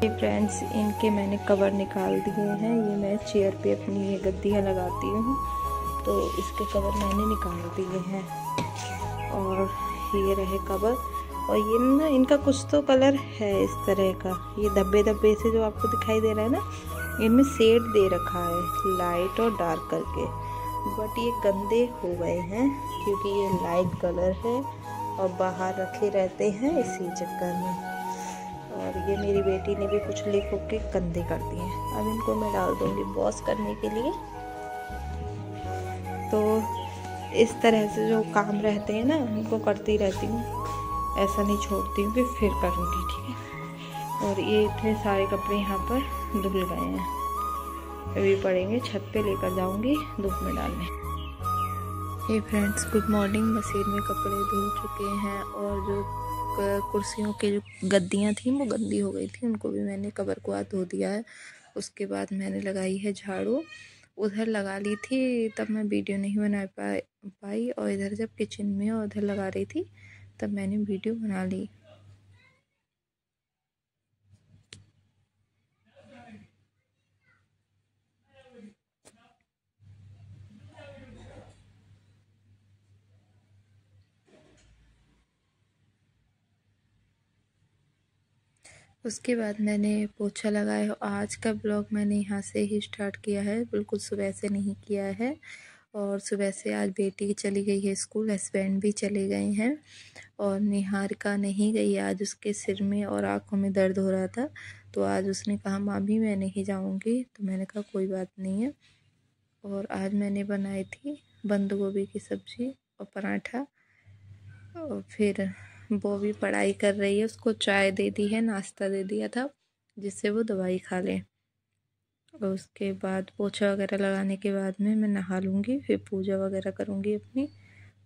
ये फ्रेंड्स, इनके मैंने कवर निकाल दिए हैं। ये मैं चेयर पे अपनी ये गद्दियाँ लगाती हूँ, तो इसके कवर मैंने निकाल दिए हैं। और ये रहे कवर। और ये ना, इनका कुछ तो कलर है इस तरह का, ये धब्बे धब्बे से जो आपको दिखाई दे रहा है ना, इनमें शेड दे रखा है लाइट और डार्क करके। बट ये गंदे हो गए हैं क्योंकि ये लाइट कलर है और बाहर रखे रहते हैं इसी चक्कर में। और ये मेरी बेटी ने भी कुछ लिख के गंदे कर दिए हैं। अब इनको मैं डाल दूंगी वॉश करने के लिए। तो इस तरह से जो काम रहते हैं ना, उनको करती रहती हूँ, ऐसा नहीं छोड़ती हूँ कि फिर करूँगी, ठीक है। और ये इतने सारे कपड़े यहाँ पर धुल गए हैं, अभी पड़ेंगे, छत पे लेकर जाऊँगी धूप में डालने। Hey friends, good morning. Machine में कपड़े धुल चुके हैं और जो कुर्सियों की जो गद्दियाँ थी वो गंदी हो गई थी, उनको भी मैंने कवर को हाथ धो दिया है। उसके बाद मैंने लगाई है झाड़ू। उधर लगा ली थी तब मैं वीडियो नहीं बना पाई, और इधर जब किचन में और उधर लगा रही थी तब मैंने वीडियो बना ली। उसके बाद मैंने पोछा लगाया। आज का ब्लॉग मैंने यहाँ से ही स्टार्ट किया है, बिल्कुल सुबह से नहीं किया है। और सुबह से आज बेटी चली गई है स्कूल, हस्बैंड भी चले गए हैं, और निहारिका नहीं गई। आज उसके सिर में और आँखों में दर्द हो रहा था, तो आज उसने कहा मामी मैं नहीं जाऊँगी, तो मैंने कहा कोई बात नहीं है। और आज मैंने बनाई थी बंद गोभी की सब्ज़ी और पराठा। और फिर वो भी पढ़ाई कर रही है, उसको चाय दे दी है, नाश्ता दे दिया था जिससे वो दवाई खा ले। और उसके बाद पोछा वगैरह लगाने के बाद में मैं नहा लूँगी, फिर पूजा वगैरह करूँगी अपनी।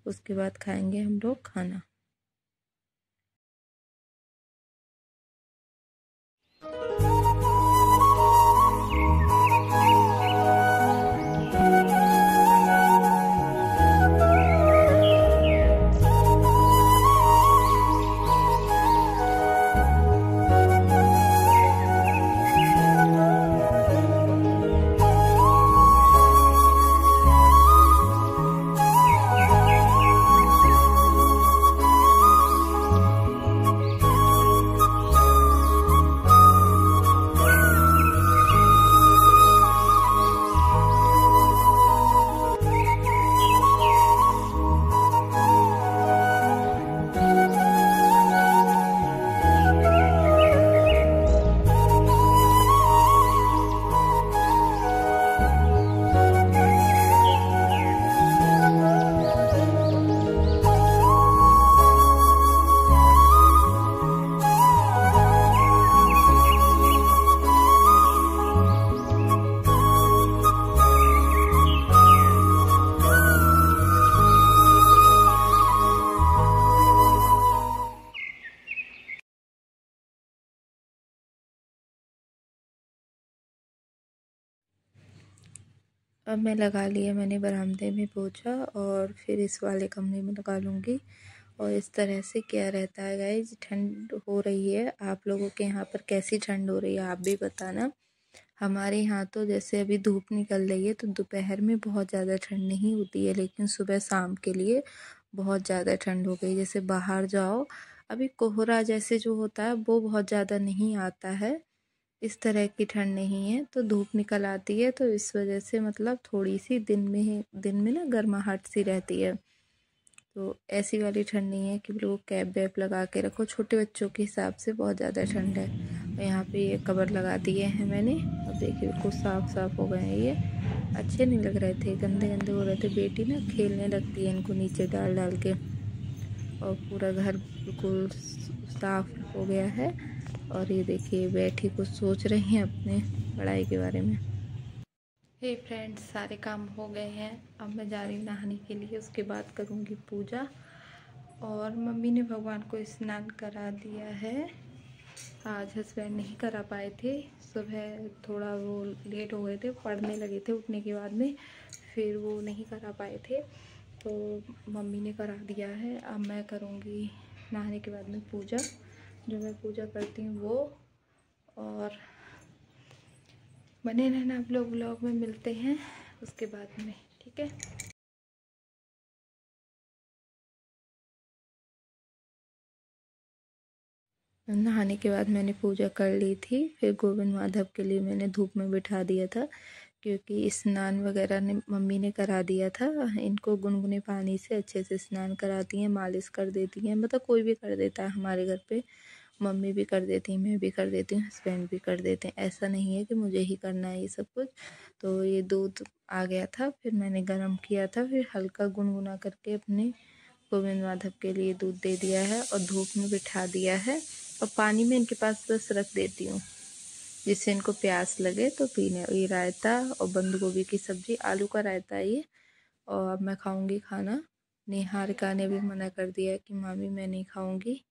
उसके बाद खाएंगे हम लोग खाना। अब मैं लगा लिया मैंने बरामदे में पोछा, और फिर इस वाले कमरे में लगा लूँगी। और इस तरह से क्या रहता है गाइज, ठंड हो रही है। आप लोगों के यहाँ पर कैसी ठंड हो रही है आप भी बताना। हमारे यहाँ तो जैसे अभी धूप निकल रही है तो दोपहर में बहुत ज़्यादा ठंड नहीं होती है, लेकिन सुबह शाम के लिए बहुत ज़्यादा ठंड हो गई। जैसे बाहर जाओ, अभी कोहरा जैसे जो होता है वो बहुत ज़्यादा नहीं आता है, इस तरह की ठंड नहीं है। तो धूप निकल आती है तो इस वजह से मतलब थोड़ी सी दिन में ना गर्माहट सी रहती है। तो ऐसी वाली ठंड नहीं है कि बिल्कुल कैप वैप लगा के रखो। छोटे बच्चों के हिसाब से बहुत ज़्यादा ठंड है। और यहाँ पे ये कवर लगा दिए हैं मैंने। अब देखिए बिल्कुल साफ साफ हो गए हैं। ये अच्छे नहीं लग रहे थे, गंदे गंदे हो रहे थे। बेटी ना खेलने लगती है इनको नीचे डाल डाल के। और पूरा घर बिल्कुल साफ हो गया है। और ये देखिए बैठी कुछ सोच रही हैं अपने पढ़ाई के बारे में। हे फ्रेंड्स, सारे काम हो गए हैं। अब मैं जा रही हूँ नहाने के लिए, उसके बाद करूँगी पूजा। और मम्मी ने भगवान को स्नान करा दिया है। आज हस्बैंड नहीं करा पाए थे, सुबह थोड़ा वो लेट हो गए थे, पढ़ने लगे थे उठने के बाद में, फिर वो नहीं करा पाए थे, तो मम्मी ने करा दिया है। अब मैं करूँगी नहाने के बाद में पूजा, जो मैं पूजा करती हूँ वो। और बने रहना आप लोग, ब्लॉग में मिलते हैं उसके बाद में, ठीक है। नहाने के बाद मैंने पूजा कर ली थी। फिर गोविंद माधव के लिए मैंने धूप में बिठा दिया था, क्योंकि स्नान वगैरह ने मम्मी ने करा दिया था। इनको गुनगुने पानी से अच्छे से स्नान कराती हैं, मालिश कर देती हैं, मतलब कोई भी कर देता है हमारे घर पे। मम्मी भी कर देती हैं, मैं भी कर देती हूँ, हस्बैंड भी कर देते हैं। ऐसा नहीं है कि मुझे ही करना है ये सब कुछ। तो ये दूध आ गया था, फिर मैंने गर्म किया था, फिर हल्का गुनगुना करके अपने गोविंद माधव के लिए दूध दे दिया है और धूप में बिठा दिया है। और पानी में इनके पास बस रख देती हूँ, जिससे इनको प्यास लगे तो पीने। ये रायता और बंद गोभी की सब्ज़ी, आलू का रायता ये। और अब मैं खाऊंगी खाना। निहारिका ने भी मना कर दिया है कि मामी मैं नहीं खाऊंगी।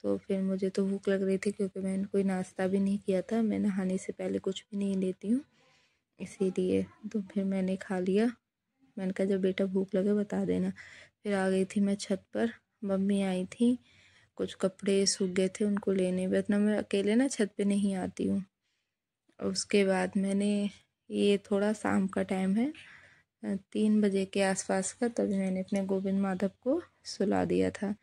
तो फिर मुझे तो भूख लग रही थी, क्योंकि मैंने कोई नाश्ता भी नहीं किया था। मैं नहाने से पहले कुछ भी नहीं लेती हूँ, इसीलिए। तो फिर मैंने खा लिया। मैंने कहा जब बेटा भूख लगे बता देना। फिर आ गई थी मैं छत पर, मम्मी आई थी, कुछ कपड़े सूख गए थे उनको लेने, वरना मैं अकेले ना छत पे नहीं आती हूँ। उसके बाद मैंने, ये थोड़ा शाम का टाइम है, 3 बजे के आसपास का, तभी मैंने अपने गोविंद माधव को सुला दिया था।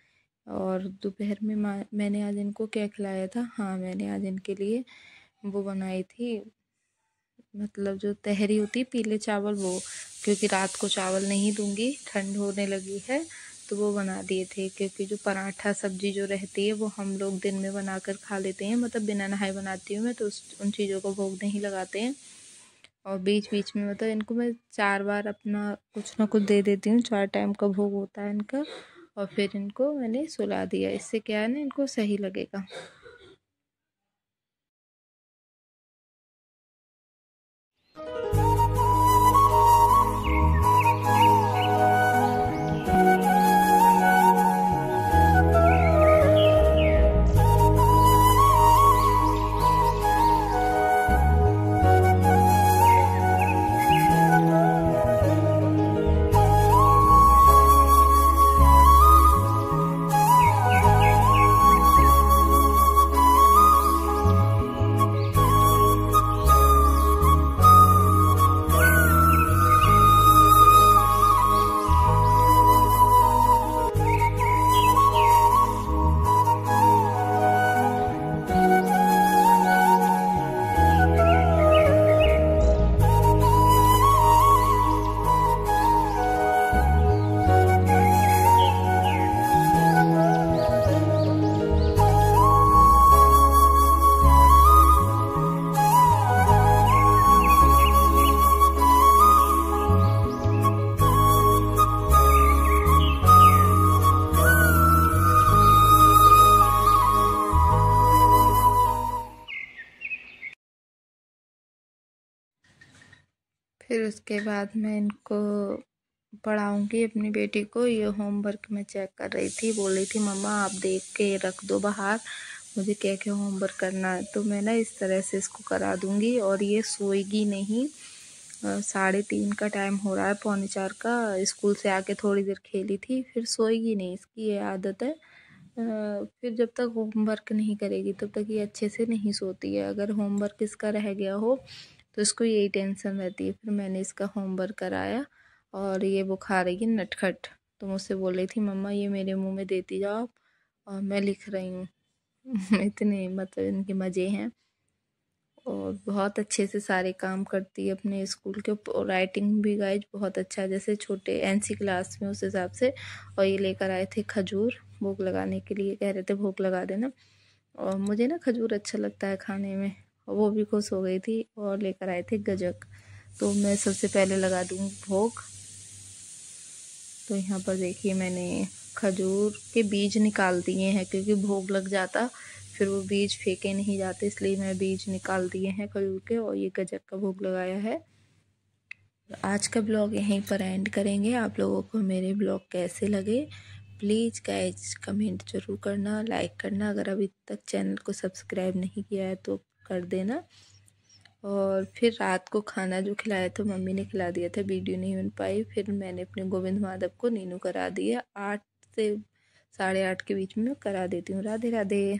और दोपहर में मैंने आज इनको क्या खिलाया था, हाँ मैंने आज इनके लिए वो बनाई थी, मतलब जो तहरी होती है पीले चावल, वो, क्योंकि रात को चावल नहीं दूंगी, ठंड होने लगी है, तो वो बना दिए थे। क्योंकि जो पराठा सब्जी जो रहती है वो हम लोग दिन में बनाकर खा लेते हैं, मतलब बिना नहाए बनाती हूँ मैं, तो उन चीज़ों को भोग नहीं लगाते हैं। और बीच बीच में मतलब इनको मैं 4 बार अपना कुछ ना कुछ दे देती हूँ, 4 टाइम का भोग होता है इनका। और फिर इनको मैंने सुला दिया, इससे क्या है ना, इनको सही लगेगा। फिर उसके बाद मैं इनको पढ़ाऊँगी अपनी बेटी को। ये होमवर्क में चेक कर रही थी, बोल रही थी मम्मा आप देख के रख दो बाहर, मुझे क्या क्या होमवर्क करना है। तो मैं ना इस तरह से इसको करा दूँगी। और ये सोएगी नहीं, 3:30 का टाइम हो रहा है, 3:45 का। स्कूल से आके थोड़ी देर खेली थी, फिर सोएगी नहीं, इसकी ये आदत है। फिर जब तक होमवर्क नहीं करेगी तब तक ये अच्छे से नहीं सोती है। अगर होमवर्क इसका रह गया हो तो इसको यही टेंशन रहती है। फिर मैंने इसका होमवर्क कराया और ये वो खा रही है नटखट। तो मुझसे बोल रही थी मम्मा ये मेरे मुंह में देती जाओ और मैं लिख रही हूँ। इतने मतलब इनके मज़े हैं। और बहुत अच्छे से सारे काम करती है अपने स्कूल के। राइटिंग भी गाइज बहुत अच्छा है, जैसे छोटे NC क्लास में उस हिसाब से। और ये लेकर आए थे खजूर भोग लगाने के लिए, कह रहे थे भोग लगा देना। और मुझे ना खजूर अच्छा लगता है खाने में, और वो भी खुश हो गई थी। और लेकर आए थे गजक, तो मैं सबसे पहले लगा दूँ भोग। तो यहाँ पर देखिए मैंने खजूर के बीज निकाल दिए हैं, क्योंकि भोग लग जाता फिर वो बीज फेंके नहीं जाते, इसलिए मैं बीज निकाल दिए हैं खजूर के। और ये गजक का भोग लगाया है। आज का ब्लॉग यहीं पर एंड करेंगे। आप लोगों को मेरे ब्लॉग कैसे लगे प्लीज़ गाइज कमेंट जरूर करना, लाइक करना। अगर अभी तक चैनल को सब्सक्राइब नहीं किया है तो कर देना। और फिर रात को खाना जो खिलाया था मम्मी ने खिला दिया था, वीडियो नहीं बन पाई। फिर मैंने अपने गोविंद माधव को नीनू करा दिया। 8 से 8:30 के बीच में करा देती हूँ। राधे राधे।